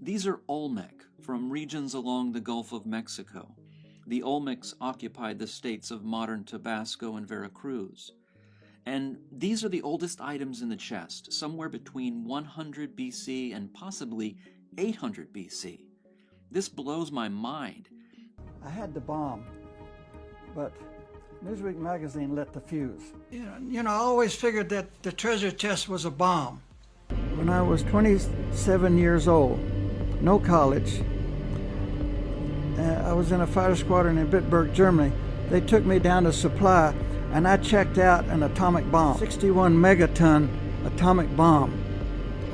These are Olmec from regions along the Gulf of Mexico. The Olmecs occupied the states of modern Tabasco and Veracruz. And these are the oldest items in the chest, somewhere between 100 BC and possibly 800 BC. This blows my mind. I had the bomb, but Newsweek magazine lit the fuse. I always figured that the treasure chest was a bomb. When I was 27 years old, no college, I was in a fighter squadron in Bitburg, Germany. They took me down to supply, and I checked out an atomic bomb, 61 megaton atomic bomb.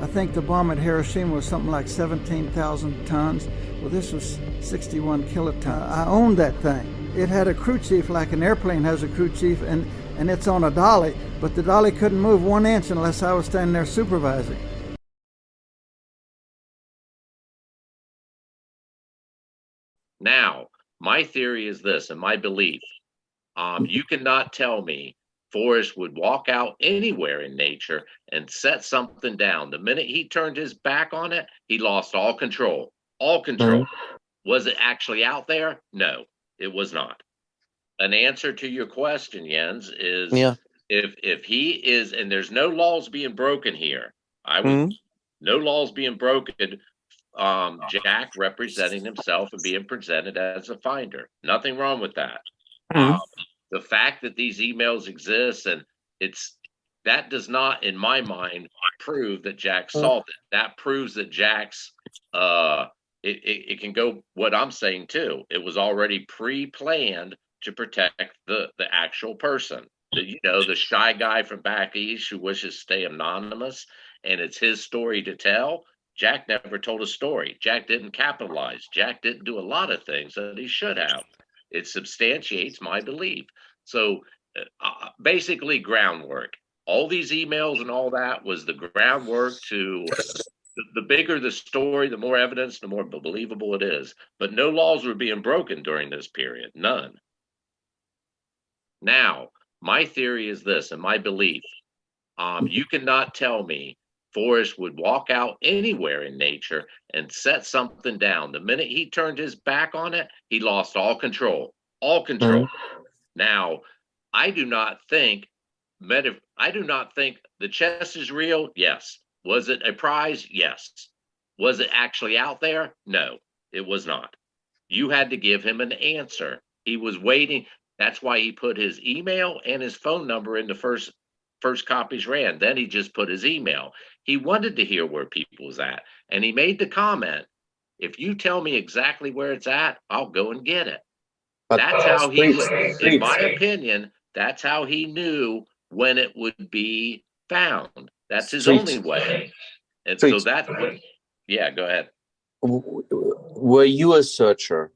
I think the bomb at Hiroshima was something like 17,000 tons. Well, this was 61 kilotons. I owned that thing. It had a crew chief like an airplane has a crew chief, and it's on a dolly, but the dolly couldn't move 1 inch unless I was standing there supervising. Now, my theory is this, and my belief, you cannot tell me Forrest would walk out anywhere in nature and set something down. The minute he turned his back on it, he lost all control. All control. Was it actually out there? No, it was not. An answer to your question, Jens, is if he is, and there's no laws being broken here. No laws being broken. Jack representing himself and being presented as a finder. Nothing wrong with that. The fact that these emails exist, and that does not, in my mind, prove that Jack solved it. That proves that Jack's it can go what I'm saying too. It was already pre-planned to protect the actual person. The shy guy from back east who wishes to stay anonymous, and it's his story to tell. Jack never told a story. Jack didn't capitalize. Jack didn't do a lot of things that he should have. It substantiates my belief. So basically groundwork. All these emails and all that was the groundwork to the bigger the story, the more evidence, the more believable it is. But no laws were being broken during this period. None. Now, my theory is this, and my belief, you cannot tell me Forrest would walk out anywhere in nature and set something down. The minute he turned his back on it, he lost all control. All control. Now, I do not think the chest is real. Yes. Was it a prize? Yes. Was it actually out there? No, it was not. You had to give him an answer. He was waiting. That's why he put his email and his phone number in the first copies ran. Then he just put his email. He wanted to hear where people was at. And he made the comment, if you tell me exactly where it's at, I'll go and get it. But that's how in my opinion, that's how he knew when it would be found. That's his only way. And so that's what, yeah, go ahead. Were you a searcher?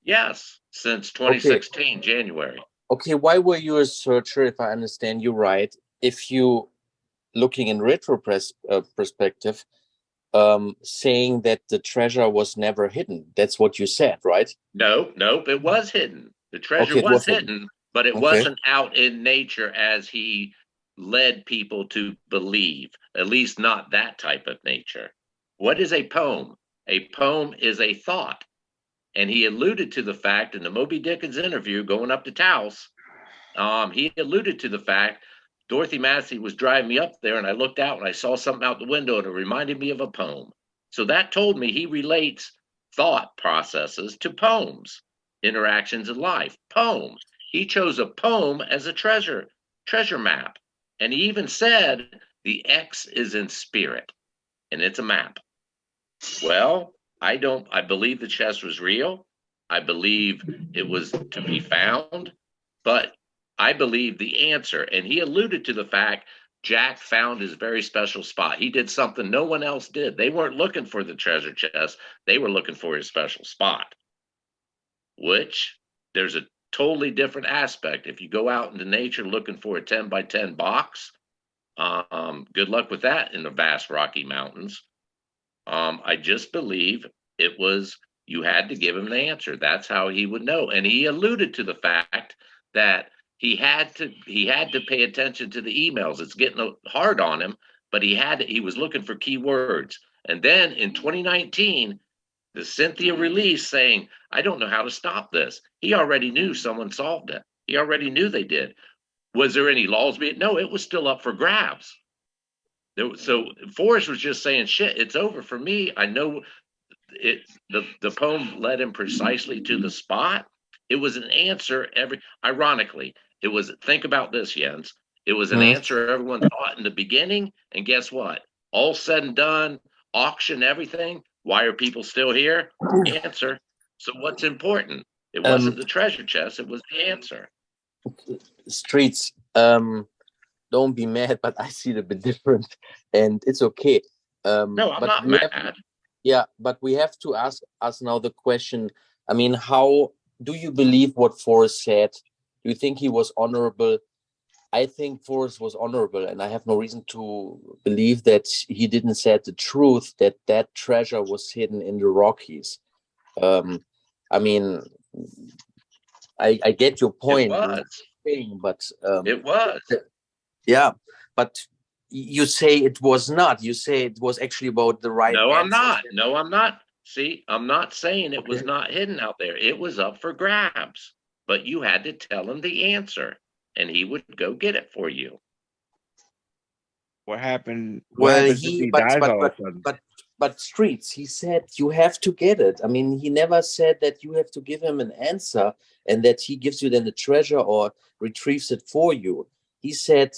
Yes, since 2016, January. Okay, why were you a searcher, if I understand you right? If you, looking in perspective, saying that the treasure was never hidden. That's what you said, right? Nope, it was hidden. The treasure was hidden, but it wasn't out in nature as he led people to believe, at least not that type of nature. What is a poem? A poem is a thought. And he alluded to the fact in the Moby Dickens interview going up to Taos, he alluded to the fact Dorothy Massey was driving me up there and I looked out and I saw something out the window and it reminded me of a poem. So that told me he relates thought processes to poems, interactions in life, poems. He chose a poem as a treasure map. And he even said the X is in spirit and it's a map. Well, I believe the chest was real. I believe it was to be found, but I believe the answer. And he alluded to the fact Jack found his very special spot. He did something no one else did. They weren't looking for the treasure chest. They were looking for his special spot, which there's a totally different aspect. If you go out into nature looking for a 10 by 10 box, good luck with that in the vast Rocky Mountains. I just believe it was, you had to give him the answer. That's how he would know. And he alluded to the fact that he had to pay attention to the emails. It's getting hard on him, but he was looking for key words. And then in 2019, the Cynthia release saying, I don't know how to stop this. He already knew someone solved it. He already knew they did. Was there any laws being? No, it was still up for grabs. So Forrest was just saying, shit, it's over for me. I know it. The poem led him precisely to the spot. It was an answer ironically, it was, think about this, Jens. It was an answer everyone thought in the beginning. And guess what? All said and done, auction, everything. Why are people still here? Answer. So what's important? It wasn't the treasure chest, it was the answer. Streets, don't be mad, but I see it a bit different, and it's okay. No, I'm not mad. Yeah, but we have to ask us now the question. I mean, how do you believe what Forrest said? Do you think he was honorable? I think Forrest was honorable, and I have no reason to believe that he didn't say the truth, that that treasure was hidden in the Rockies. I mean, I get your point. It was. But it was. Yeah, but you say it was not. You say it was actually about the right. No, I'm not. No, I'm not. See, I'm not saying it was not hidden out there. It was up for grabs, but you had to tell him the answer, and he would go get it for you. What happened? What happens if he dies all of a sudden? But Streets, he said you have to get it. I mean, he never said that you have to give him an answer and that he gives you then the treasure or retrieves it for you. He said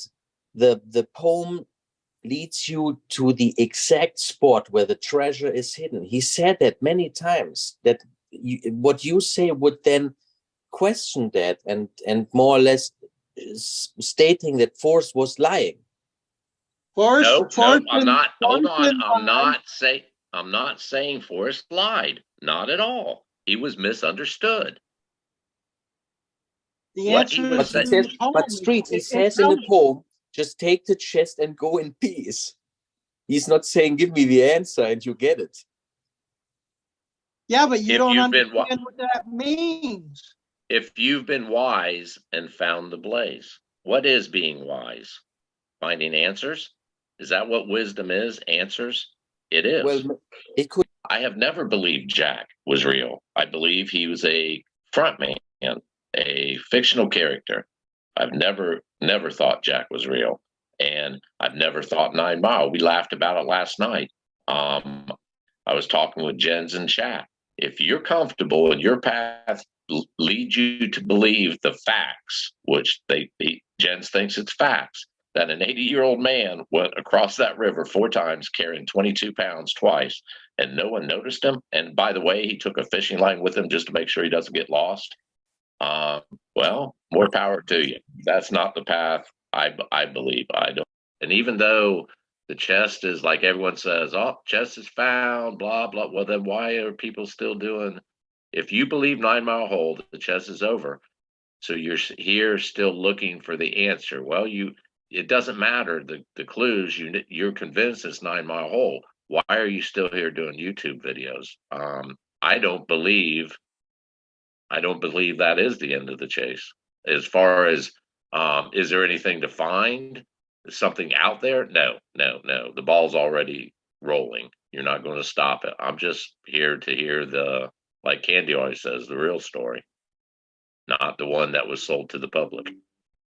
the poem leads you to the exact spot where the treasure is hidden. He said that many times, that what you say would then question that and more or less stating that Forrest was lying. No, I'm not. Hold on. I'm not saying Forrest lied. Not at all. He was misunderstood. The answer But Street, he says in the poem, just take the chest and go in peace. He's not saying, give me the answer and you get it. Yeah, but you don't understand what that means. If you've been wise and found the blaze, what is being wise? Finding answers? Is that what wisdom is? Answers? It is. Well, it could. I have never believed Jack was real. I believe he was a frontman, a fictional character. I've never thought Jack was real. And I've never thought 9 Mile. We laughed about it last night. I was talking with Jens in chat. If you're comfortable and your path leads you to believe the facts, which Jens thinks it's facts, that an 80-year-old man went across that river 4 times carrying 22 pounds twice, and no one noticed him. And by the way, he took a fishing line with him just to make sure he doesn't get lost. Well, more power to you. That's not the path I believe. I don't. And even though the chest is, like everyone says, oh, chest is found, blah, blah. Well, then why are people still doing, if you believe 9 Mile Hole, the chest is over. So you're here still looking for the answer. Well, it doesn't matter the clues. You're convinced it's 9 Mile Hole. Why are you still here doing YouTube videos? I don't believe that is the end of the chase. As far as is there anything to find? Something out there? No. The ball's already rolling. You're not going to stop it. I'm just here to hear like Candy always says, the real story, not the one that was sold to the public.